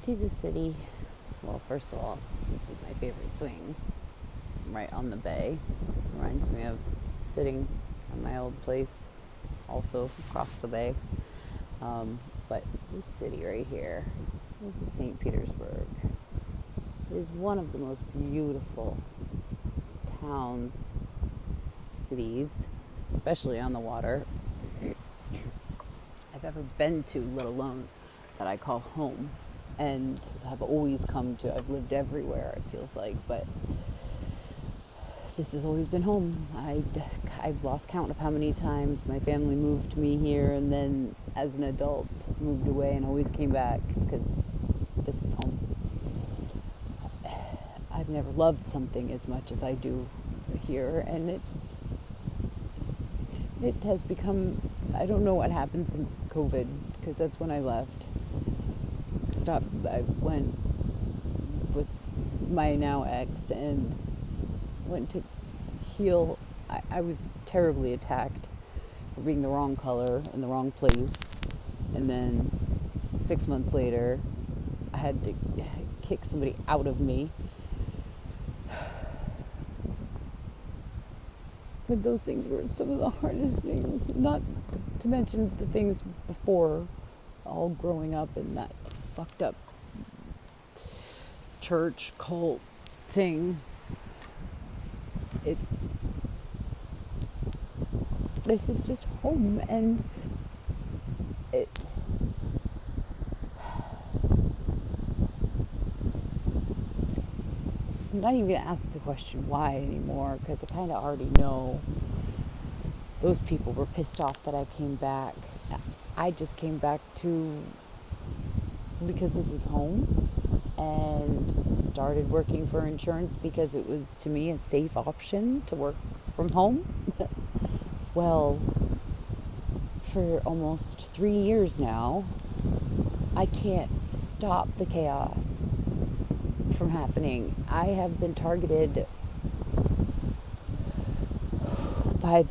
see the city. Well, first of all, this is my favorite swing, right on the bay. Reminds me of sitting on my old place, also across the bay. But this city right here, this is St. Petersburg. It is one of the most beautiful towns, cities, especially on the water, I've ever been to, let alone that I call home. And have always come to, I've lived everywhere, it feels like, but this has always been home. I've lost count of how many times my family moved me here, and then as an adult moved away and always came back because this is home. I've never loved something as much as I do here, and it has become, I don't know what happened since COVID, because that's when I left. I went with my now ex and went to heal. I was terribly attacked for being the wrong color in the wrong place. And then 6 months later, I had to kick somebody out of me. And those things were some of the hardest things, not to mention the things before, all growing up in that fucked up church cult thing. This is just home, and I'm not even gonna ask the question why anymore, because I kind of already know. Those people were pissed off that I came back. I just came back because this is home, and started working for insurance because it was, to me, a safe option to work from home. Well, for almost 3 years now, I can't stop the chaos from happening. I have been targeted by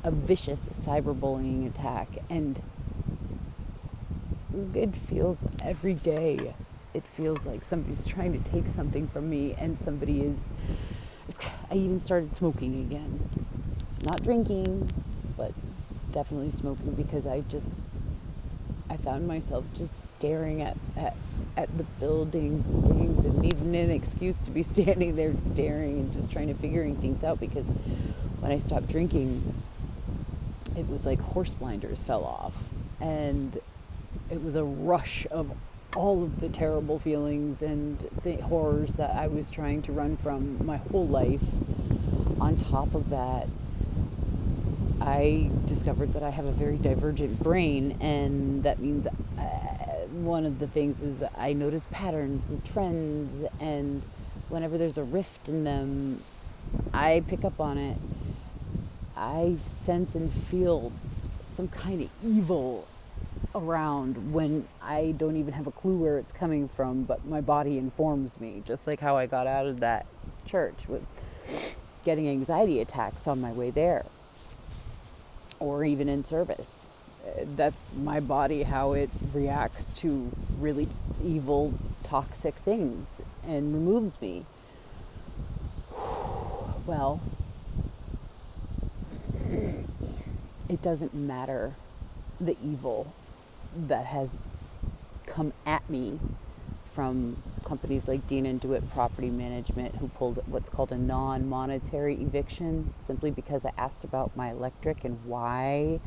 a vicious cyberbullying attack, and it feels every day. It feels like somebody's trying to take something from me, and I even started smoking again. Not drinking, but definitely smoking, because I found myself just staring at the buildings and things, and needing an excuse to be standing there staring and just figuring things out, because when I stopped drinking, it was like horse blinders fell off, and it was a rush of all of the terrible feelings and the horrors that I was trying to run from my whole life. On top of that, I discovered that I have a very divergent brain, and that means one of the things is I notice patterns and trends, and whenever there's a rift in them, I pick up on it. I sense and feel some kind of evil around when I don't even have a clue where it's coming from, but my body informs me, just like how I got out of that church with getting anxiety attacks on my way there, or even in service. That's my body, how it reacts to really evil, toxic things and removes me. Well, it doesn't matter the evil that has come at me from companies like Dean and DeWitt Property Management, who pulled what's called a non-monetary eviction, simply because I asked about my electric and why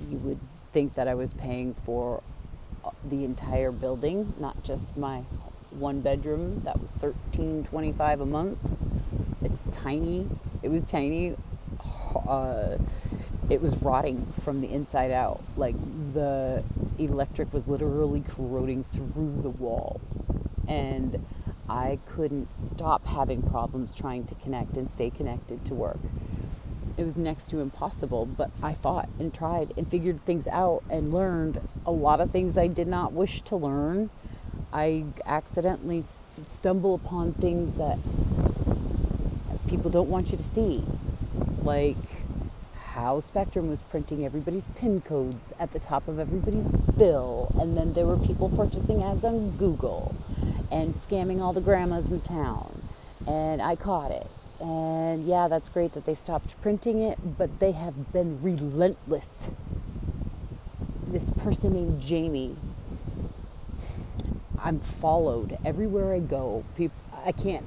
you would think that I was paying for the entire building, not just my one bedroom that was $13.25 a month. It's tiny. It was tiny. It was rotting from the inside out. Like, the electric was literally corroding through the walls, and I couldn't stop having problems trying to connect and stay connected to work. It was next to impossible, but I fought and tried and figured things out and learned a lot of things I did not wish to learn. I accidentally stumble upon things that people don't want you to see, like how Spectrum was printing everybody's PIN codes at the top of everybody's bill, and then there were people purchasing ads on Google and scamming all the grandmas in town, and I caught it. And yeah, that's great that they stopped printing it, but they have been relentless. This person named Jamie, I'm followed everywhere I go. I can't,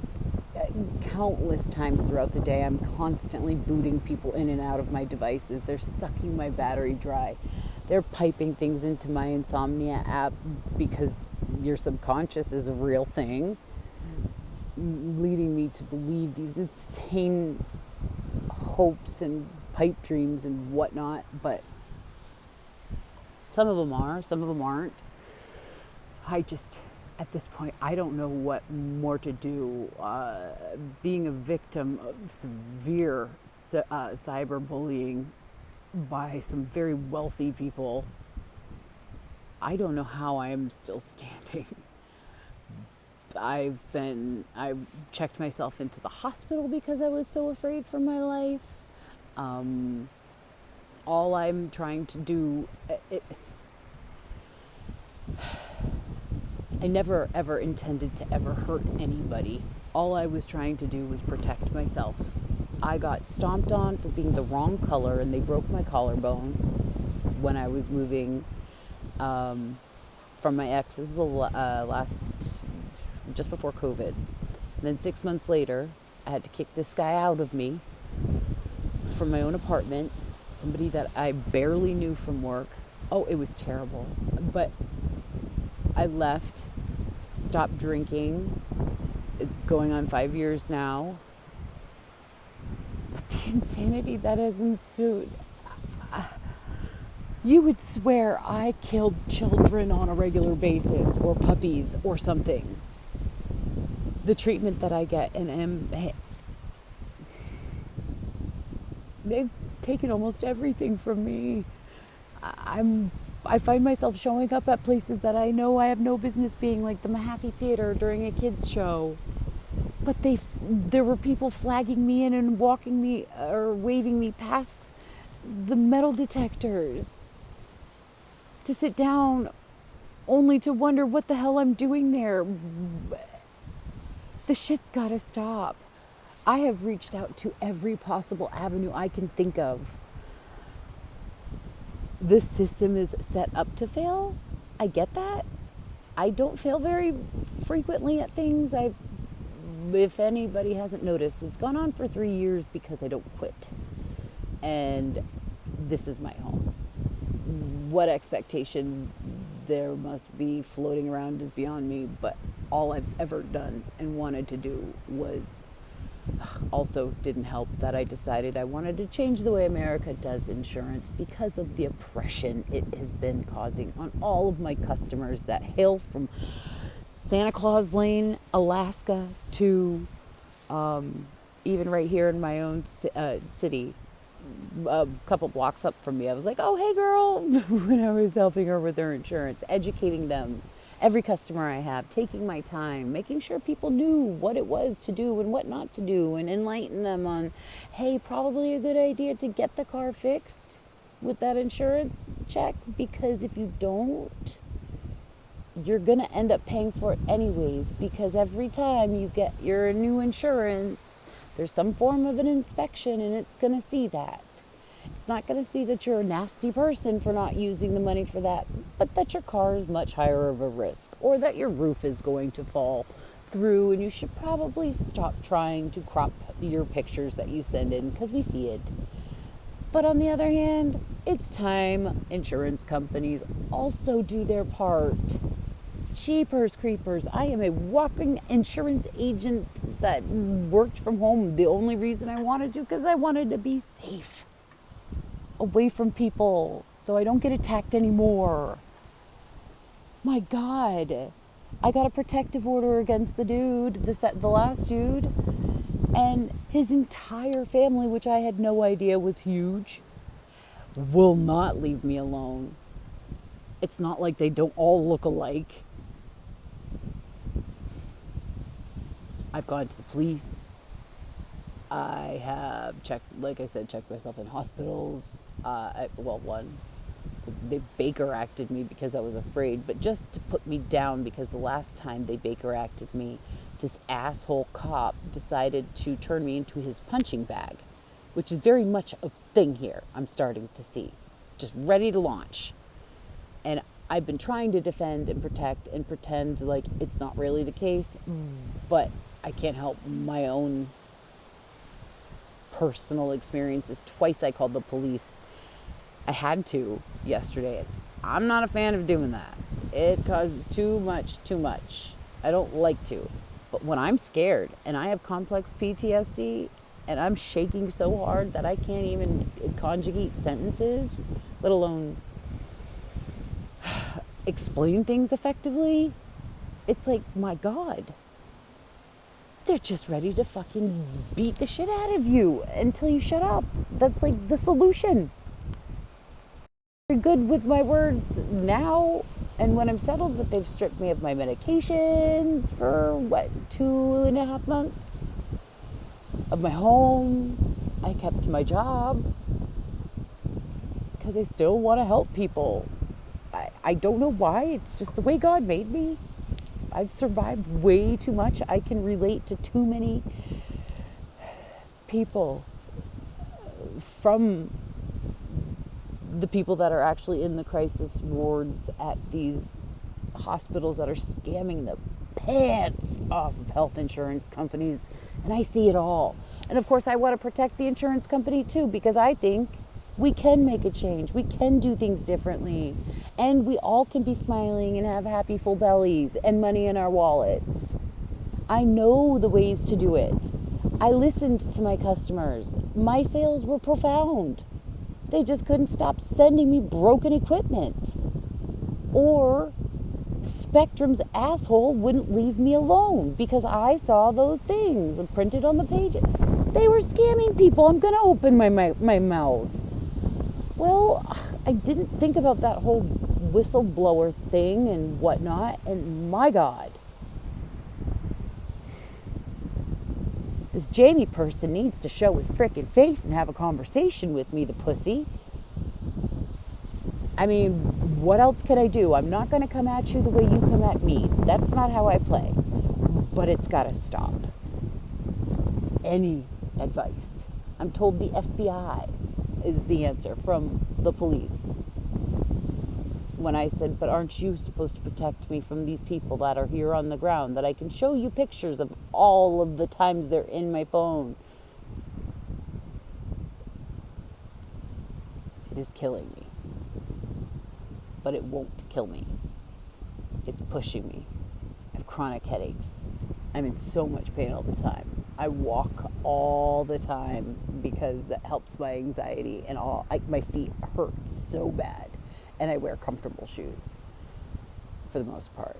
countless times throughout the day, I'm constantly booting people in and out of my devices. They're sucking my battery dry. They're piping things into my insomnia app because your subconscious is a real thing, leading me to believe these insane hopes and pipe dreams and whatnot. But some of them are, some of them aren't. At this point, I don't know what more to do. Being a victim of severe cyberbullying by some very wealthy people, I don't know how I am still standing. I've checked myself into the hospital because I was so afraid for my life. All I'm trying to do, I never ever intended to ever hurt anybody. All I was trying to do was protect myself. I got stomped on for being the wrong color, and they broke my collarbone when I was moving from my ex's just before COVID. And then 6 months later, I had to kick this guy out of me from my own apartment, somebody that I barely knew from work. Oh, it was terrible. But I left, stopped drinking, going on 5 years now. But the insanity that has ensued, you would swear I killed children on a regular basis, or puppies, or something. The treatment that I get, and they've taken almost everything from me. I find myself showing up at places that I know I have no business being, like the Mahaffey Theater during a kids show. But there were people flagging me in and walking me or waving me past the metal detectors to sit down, only to wonder what the hell I'm doing there. The shit's gotta stop. I have reached out to every possible avenue I can think of. This system is set up to fail. I get that. I don't fail very frequently at things. If anybody hasn't noticed, it's gone on for 3 years because I don't quit. And this is my home. What expectation there must be floating around is beyond me, but all I've ever done and wanted to do was also didn't help that I decided I wanted to change the way America does insurance because of the oppression it has been causing on all of my customers that hail from Santa Claus Lane, Alaska, to even right here in my own city, a couple blocks up from me. I was like, oh, hey, girl, when I was helping her with her insurance, educating them. Every customer I have, taking my time, making sure people knew what it was to do and what not to do, and enlighten them on, hey, probably a good idea to get the car fixed with that insurance check, because if you don't, you're going to end up paying for it anyways, because every time you get your new insurance, there's some form of an inspection, and it's going to see that. It's not going to see that you're a nasty person for not using the money for that, but that your car is much higher of a risk, or that your roof is going to fall through, and you should probably stop trying to crop your pictures that you send in, because we see it. But on the other hand, it's time insurance companies also do their part. Jeepers creepers, I am a walking insurance agent that worked from home. The only reason I wanted to, because I wanted to be safe, away from people, so I don't get attacked anymore. My God, I got a protective order against the dude, the last dude, and his entire family, which I had no idea was huge, will not leave me alone. It's not like they don't all look alike. I've gone to the police. I have checked, like I said, checked myself in hospitals. One, they Baker acted me because I was afraid, but just to put me down because the last time they Baker acted me, this asshole cop decided to turn me into his punching bag, which is very much a thing here I'm starting to see. Just ready to launch. And I've been trying to defend and protect and pretend like it's not really the case, but I can't help my own personal experiences. Twice I called the police. I had to yesterday. I'm not a fan of doing that. It causes too much. I don't like to. But when I'm scared and I have complex PTSD and I'm shaking so hard that I can't even conjugate sentences, let alone explain things effectively, it's like, my God, they're just ready to fucking beat the shit out of you until you shut up. That's like the solution. Very good with my words now, and when I'm settled, but they've stripped me of my medications for 2.5 months, of my home. I kept my job because I still want to help people. I don't know why. It's just the way God made me. I've survived way too much. I can relate to too many people, from the people that are actually in the crisis wards at these hospitals that are scamming the pants off of health insurance companies. And I see it all. And of course, I want to protect the insurance company too, because I think we can make a change. We can do things differently. And we all can be smiling and have happy full bellies and money in our wallets. I know the ways to do it. I listened to my customers. My sales were profound. They just couldn't stop sending me broken equipment. Or Spectrum's asshole wouldn't leave me alone because I saw those things printed on the page. They were scamming people. I'm going to open my mouth. Well, I didn't think about that whole whistleblower thing and whatnot. And my God, this Jamie person needs to show his frickin' face and have a conversation with me, the pussy. I mean, what else can I do? I'm not going to come at you the way you come at me. That's not how I play. But it's got to stop. Any advice? I'm told the FBI is the answer from the police. When I said, but aren't you supposed to protect me from these people that are here on the ground, that I can show you pictures of all of the times they're in my phone? It is killing me. But it won't kill me. It's pushing me. I have chronic headaches. I'm in so much pain all the time. I walk all the time because that helps my anxiety, and my feet hurt so bad. And I wear comfortable shoes for the most part.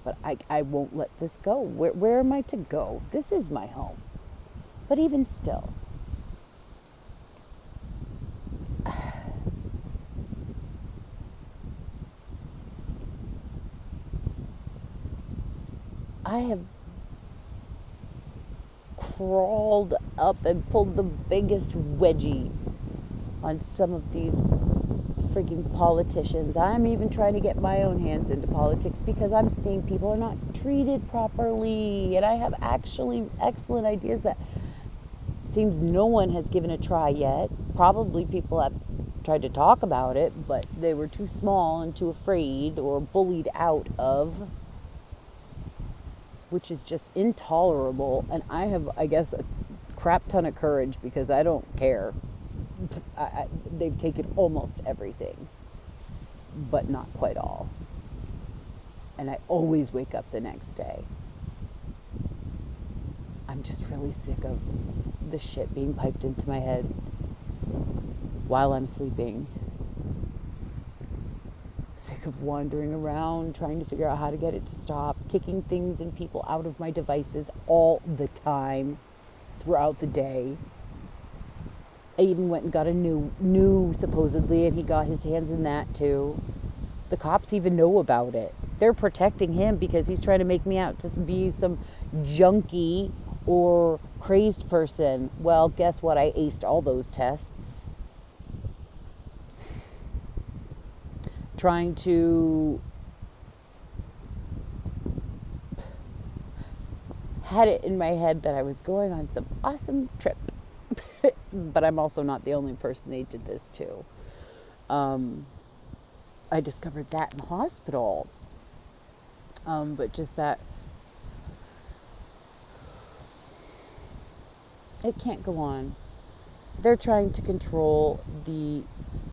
But I won't let this go. Where am I to go? This is my home. But even still, I have crawled up and pulled the biggest wedgie on some of these freaking politicians. I'm even trying to get my own hands into politics because I'm seeing people are not treated properly, and I have actually excellent ideas that seems no one has given a try yet. Probably people have tried to talk about it, but they were too small and too afraid or bullied out of, which is just intolerable. And I have, I guess, a crap ton of courage because I don't care. They've taken almost everything, but not quite all. And I always wake up the next day. I'm just really sick of the shit being piped into my head while I'm sleeping. Sick of wandering around, trying to figure out how to get it to stop, kicking things and people out of my devices all the time, throughout the day. Aiden went and got a new supposedly, and he got his hands in that too. The cops even know about it. They're protecting him because he's trying to make me out to be some junkie or crazed person. Well, guess what? I aced all those tests. Trying to had it in my head that I was going on some awesome trip. But I'm also not the only person they did this to. I discovered that in the hospital. But just that it can't go on. They're trying to control the